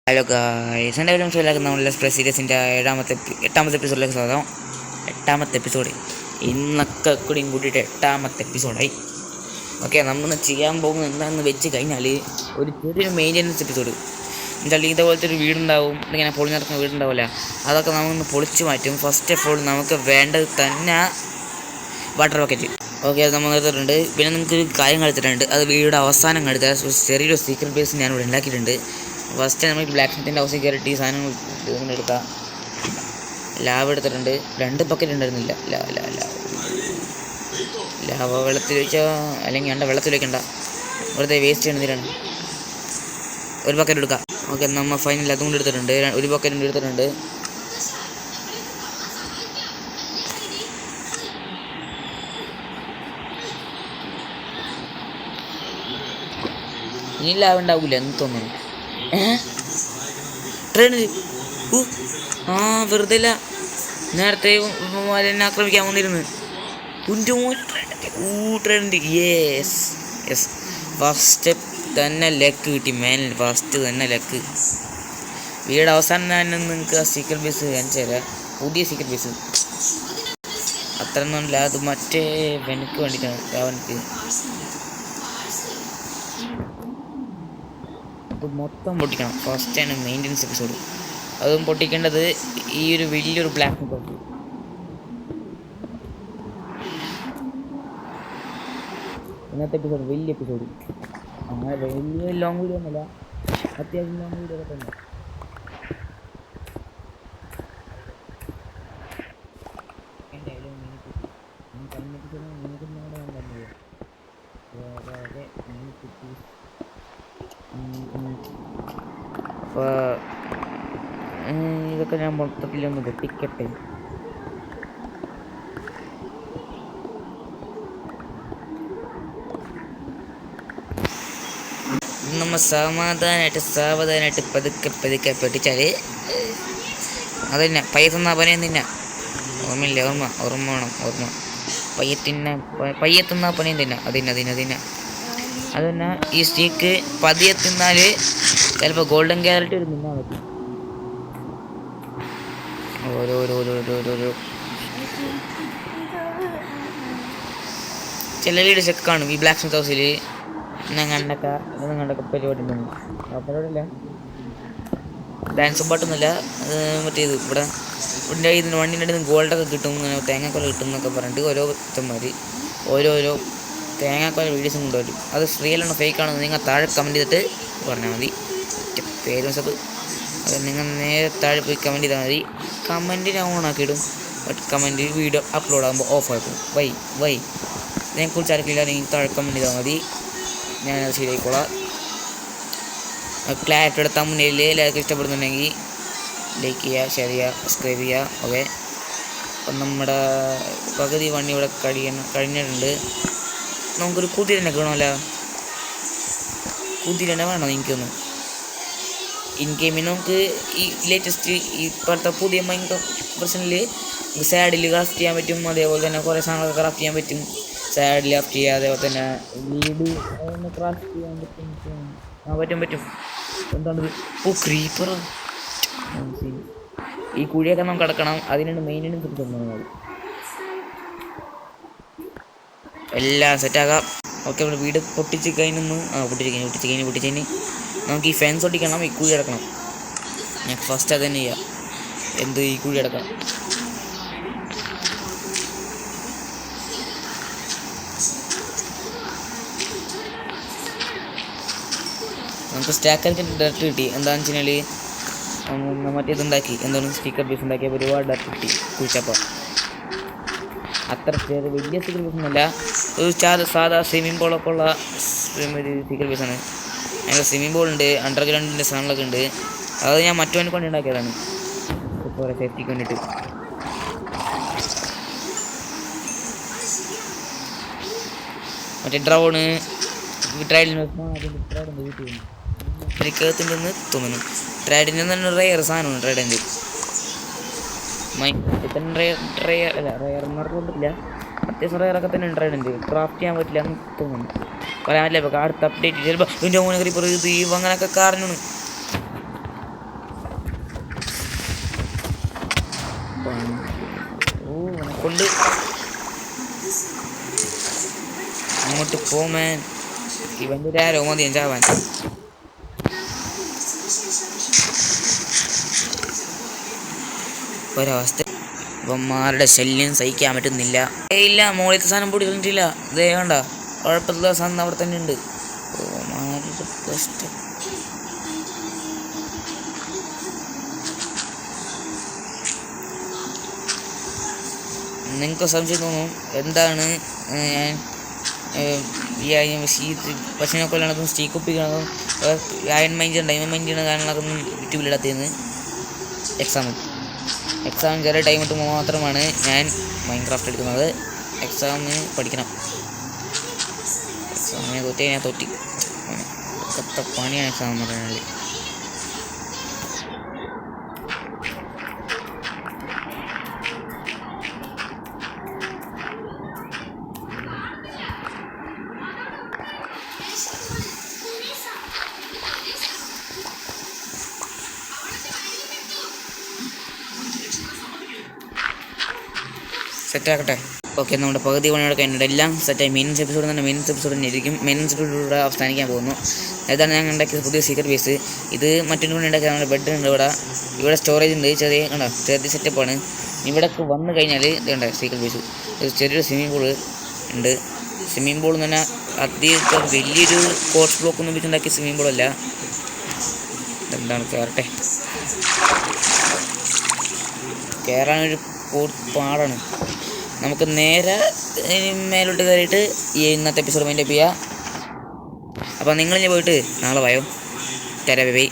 Hello guys, എൻ്റെ പേര് മനസ്സിലാക്കുന്ന നമ്മളെ സ്പ്രസ് സീരീസിൻ്റെ എട്ടാമത്തെ എപ്പിസോഡിലേക്ക് സ്വാഗതം. എട്ടാമത്തെ എപ്പിസോഡ് ഇന്നൊക്കെ കൂടിയും കൂട്ടിയിട്ട് എട്ടാമത്തെ എപ്പിസോഡായി. ഓക്കെ, നമ്മളിന്ന് ചെയ്യാൻ പോകുന്നത് എന്താണെന്ന് വെച്ച് കഴിഞ്ഞാൽ ഒരു ചെറിയൊരു മെയിൻ്റെനൻസ് എപ്പിസോഡ്. എന്നുവെച്ചാൽ ഇതേപോലത്തെ ഒരു വീടുണ്ടാവും, ഇങ്ങനെ പൊളിഞ്ഞ് നടക്കുന്ന വീടുണ്ടാവില്ല, അതൊക്കെ നമ്മളൊന്ന് പൊളിച്ച് മാറ്റും. ഫസ്റ്റ് ഓഫ് ഓൾ നമുക്ക് വേണ്ടത് തന്നെ വാട്ടർ ബക്കറ്റ്. ഓക്കെ, അത് നമ്മൾ എടുത്തിട്ടുണ്ട്. പിന്നെ നമുക്കൊരു കാര്യം കളിച്ചിട്ടുണ്ട്, അത് വീടിൻ്റെ അവസാനം കളിച്ച ചെറിയൊരു സീക്രട്ട് ബേസ് ഞാനിവിടെ ഉണ്ടാക്കിയിട്ടുണ്ട്. ഫസ്റ്റ് നമ്മൾ ബ്ലാക്ക് സ്മിത്തിൻ്റെ ഹൗസിൽ കയറിയിട്ട് ഈ സാധനങ്ങൾ ഇങ്ങനെ എടുക്കാം. ലാവ് എടുത്തിട്ടുണ്ട്, 2 ബക്കറ്റ് ഉണ്ടായിരുന്നില്ല. ലാവ വെള്ളത്തിൽ ഒഴിച്ചാൽ അല്ലെങ്കിൽ വേണ്ട, വെള്ളത്തിൽ വയ്ക്കണ്ട, വെറുതെ വേസ്റ്റ് ചെയ്യുന്നതിലാണ്. ഒരു ബക്കറ്റ് എടുക്കാം. ഓക്കെ, നമ്മൾ ഫൈനൽ അതും കൊണ്ട് എടുത്തിട്ടുണ്ട്. ഒരു ബക്കറ്റ് എടുത്തിട്ടുണ്ട്. ഇനി ലാവ് ഉണ്ടാവില്ല എന്ന് തോന്നുന്നു. ട്രെയിനിൽ വെറുതെ ഇല്ല, നേരത്തെ എന്നെ ആക്രമിക്കാൻ വന്നിരുന്നു. ട്രെയിനിൻ്റെ യെസ് ഫസ്റ്റ് തന്നെ ലെക്ക് കിട്ടി. മേനിൽ ഫസ്റ്റ് തന്നെ ലെക്ക്. വീട് അവസാനം തന്നെ നിങ്ങൾക്ക് ആ സീക്രട്ട് ബേസ് കാണിച്ചു തരാം. പുതിയ സീക്രട്ട് ബേസ് അത്ര ഒന്നുമില്ല, അത് മറ്റേ വെനക്ക് വേണ്ടിയിട്ടാണ്. രാവനക്ക് അത് മൊത്തം പൊട്ടിക്കണം. ഫസ്റ്റാണ് മെയിൻ്റെനൻസ് എപ്പിസോഡ്. അതും പൊട്ടിക്കേണ്ടത് ഈ ഒരു വലിയൊരു ബ്ലാക്ക് ബോക്സ്. ഇന്നത്തെ എപ്പിസോഡ് വലിയ എപ്പിസോഡ്, അങ്ങനെ വലിയ ലോങ് വീഡിയോ ഒന്നുമില്ല, അത്യാവശ്യം ലോങ് വീഡിയോ ഒക്കെ തന്നെ. അപ്പോൾ ഇതൊക്കെ ഞാൻ മൊത്തത്തിലൊന്ന് പൊട്ടിക്കട്ടെ. നമ്മൾ സാവധാനമായിട്ട് പതുക്കെ പൊട്ടിച്ചാൽ അതന്നെ പയ്യത്തുന്ന പനയും തിന്ന. ഓർമ്മയില്ല, ഓർമ്മ വേണം. പയ്യത്തുന്ന പനയും തിന്ന. അതിന്ന അത് തന്നെ. ഈ സ്റ്റീക്ക് പതിയെ തിന്നാൽ ചിലപ്പോൾ ഗോൾഡൻ ക്യാരറ്റ് ഒരു തിന്നാൻ പറ്റും. ഓരോ ചില ചെക്ക് കാണും ഈ ബ്ലാക്ക് സ്മിത്ത് ഹൗസിൽ. കണ്ടൊക്കെ പരിപാടിയില്ല, ഡാൻസും പാട്ടൊന്നുമില്ല. മറ്റേത് ഇവിടെ ഇതിന് വണ്ടിൻ്റെ അടുത്ത് ഗോൾഡൊക്കെ കിട്ടും, ഇങ്ങനെ തേങ്ങാക്കൊല കിട്ടും എന്നൊക്കെ പറഞ്ഞിട്ട് ഓരോ ഓരോരോ തേങ്ങാക്കൊല വീഡിയോസും കൊണ്ടുവരും. അത് റിയലാണോ ഫേക്കാണോ നിങ്ങൾ താഴെ കമൻറ്റ് ചെയ്തിട്ട് പറഞ്ഞാൽ മതി. പേരും സബ് അത് നിങ്ങൾ നേരെ താഴെ പോയി കമൻറ്റ് ചെയ്താൽ മതി. കമൻറ്റിന് ഓണാക്കിയിടും, ബട്ട് കമൻറ്റ് വീഡിയോ അപ്ലോഡ് ആകുമ്പോൾ ഓഫ് ആക്കും. വൈ ഇതിനെക്കുറിച്ച് ആർക്കില്ല, നിങ്ങൾ താഴെ കമൻറ്റ് ചെയ്താൽ മതി, ഞാനത് ശരിയായിക്കോളാം. ക്ലാരിറ്റിയുടെ തമ്മിൽ എല്ലാവർക്കും ഇഷ്ടപ്പെടുന്നുണ്ടെങ്കിൽ ലൈക്ക് ചെയ്യുക, ഷെയർ ചെയ്യുക, സബ്സ്ക്രൈബ് ചെയ്യുക. ഓക്കെ, അപ്പം നമ്മുടെ പകുതി വണ്ടി ഇവിടെ കഴിഞ്ഞിട്ടുണ്ട്. നമുക്കൊരു കുതിരനെ വേണമല്ലോ. കുതിരനെ വേണം എനിക്കൊന്ന്. ഇൻ ഗെയിമിൽ നമുക്ക് ഈ ലേറ്റസ്റ്റ് ഇപ്പോഴത്തെ പുതിയ മൈൻഡ് വെർഷനിൽ സാഡിൽ ക്രാഫ്റ്റ് ചെയ്യാൻ പറ്റും. അതേപോലെ തന്നെ കുറേ സാധനങ്ങളൊക്കെ ക്രാഫ്റ്റ് ചെയ്യാൻ പറ്റും. സാഡിൽ ക്രാഫ്റ്റ് ചെയ്യുക, അതേപോലെ തന്നെ വീട് ക്രാഫ്റ്റ് ചെയ്യാൻ പറ്റും. എന്താണിത്? ക്രീപ്പറാ. ഈ കുഴിയൊക്കെ നമുക്ക് കിടക്കണം, അതിനാണ് മെയിൻ്റെനൻസ് തന്നത്. എല്ലാം സെറ്റാക്കാം. ഓക്കെ, നമ്മുടെ വീട് പൊട്ടിച്ച് കഴിഞ്ഞ് നമുക്ക് ഈ ഫെൻസ് ഒട്ടിക്കണം, ഈ കുഴി അടക്കണം. ഞാൻ ഫസ്റ്റ് അത് തന്നെ ചെയ്യാം. ഈ കുഴി അടക്കാം. നമുക്ക് സ്റ്റാക്കർക്ക് ഡയറക്റ്റ് കിട്ടി. എന്താണെന്ന് വെച്ച് കഴിഞ്ഞാൽ മറ്റേതുണ്ടാക്കി, എന്താണ് സ്റ്റിക്കർ ബേസ് ഉണ്ടാക്കിയപ്പോൾ ഒരുപാട് ഡയറക്റ്റ് കിട്ടി കുഴിച്ചപ്പോൾ. അത്ര വലിയ സ്റ്റിക്കർ ബേസ് ഒന്നുമല്ല, ഒരു സാധാ സ്വിമ്മിംഗ് പൂളൊക്കെ ഉള്ള ഒരു സ്റ്റിക്കർ ബേസാണ്. ഞങ്ങൾ സ്വിമ്മിംഗ് പൂളുണ്ട്, അണ്ടർഗ്രൗണ്ടിൻ്റെ സാധനങ്ങളൊക്കെ ഉണ്ട്. അത് ഞാൻ മറ്റവനെ കൊണ്ട് ഉണ്ടാക്കിയതാണ് ഇപ്പോൾ സേഫ്റ്റിക്ക് വേണ്ടിയിട്ട്. മറ്റേ ഡ്രൗണ് ട്രൈഡിന് തോന്നുന്നു. ട്രൈഡിന് തന്നെ റെയർ സാധനമാണ്. ട്രൈഡൻ്റ് റെയർമാർക്കൊന്നുമില്ല, അത്യാവശ്യം റെയറൊക്കെ തന്നെ ട്രൈഡൻ്റ്. ക്രാഫ്റ്റ് ചെയ്യാൻ പറ്റില്ല എന്ന് തോന്നുന്നു. പറയാൻ പറ്റില്ല. ഇപ്പോൾ അടുത്ത അപ്ഡേറ്റ് ചിലപ്പോൾ ഇതിൻ്റെ മോനെ കറി പറയും അങ്ങനെയൊക്കെ കാരണമാണ്. ഓ കൊണ്ട് അങ്ങോട്ട് പോമാൻ ഇവൻ്റെ ഒരു ആരോ മതി ചാവാൻ. ഒരവസ്ഥ ഇവന്മാരുടെ ശല്യം സഹിക്കാൻ പറ്റുന്നില്ല. ഇല്ല മോളിത്തെ സാധനം പൊടി തന്നിട്ടില്ല. ഇതേ വേണ്ട കുഴപ്പമില്ല, സാധനം അവിടെ തന്നെ ഉണ്ട്. ഓമാരുടെ കഷ്ടം. നിങ്ങൾക്ക് സംശയം തോന്നും എന്താണ് ഞാൻ ഈ പശുവിനെ കൊല്ലണതും സ്റ്റീക്ക് ഒപ്പിക്കണതും അയൺ മൈൻ ചെയ്യണം ഡയമണ്ട് മൈൻ ചെയ്യണ കാര്യങ്ങളൊന്നും യൂട്യൂബിലിടാത്തതെന്ന്. എക്സാം ചെറിയ ടൈം ഇട്ട് മാത്രമാണ് ഞാൻ മൈൻക്രാഫ്റ്റ് എടുക്കുന്നത്. എക്സാമിന് പഠിക്കണം. എക്സാമിനെ തോറ്റി ഞാൻ തോറ്റി. ഒക്കത്തെ പണിയാണ് എക്സാം എന്ന് പറഞ്ഞാൽ. സെറ്റാക്കട്ടെ. ഓക്കെ, നമ്മുടെ പകുതി പണിയോടെ കഴിഞ്ഞിട്ട് എല്ലാം സെറ്റായി. മെയിൻസ് എപ്പിസോഡ് തന്നെ തന്നെ ഇരിക്കും. മെയിൻസ് എപ്പിസോഡിലൂടെ അവസാനിക്കാൻ പോകുന്നു. അതാണ് ഞാൻ ഉണ്ടാക്കിയത് പുതിയ സീക്രട്ട് ബേസ്. ഇത് മറ്റൊരു കൂടി ഉണ്ടാക്കിയ നമ്മുടെ ബെഡ് ഉണ്ട്. ഇവിടെ സ്റ്റോറേജ് ഉണ്ട്. ചെറിയ സെറ്റപ്പാണ്. ഇവിടേക്ക് വന്നു കഴിഞ്ഞാൽ ഇതുണ്ട് സീക്രട്ട് ബേസ്. ചെറിയൊരു സ്വിമ്മിംഗ് പൂള് ഉണ്ട്. സ്വിമ്മിംഗ് പൂൾ എന്ന് പറഞ്ഞാൽ അധികം വലിയൊരു കോച്ച് ബ്ലോക്ക് ഒന്നും വെച്ചുണ്ടാക്കിയ സ്വിമ്മിംഗ് പൂളല്ല. എന്താണ് കയറാനൊരു പാടാണ്. നമുക്ക് നേരെ മേലോട്ട് കയറിയിട്ട് ഈ ഇന്നത്തെ എപ്പിസോഡ് മൈൻഡപ്പ് ചെയ്യാം. അപ്പോൾ നിങ്ങളിനി പോയിട്ട് നാളെ വായോ. ബൈ.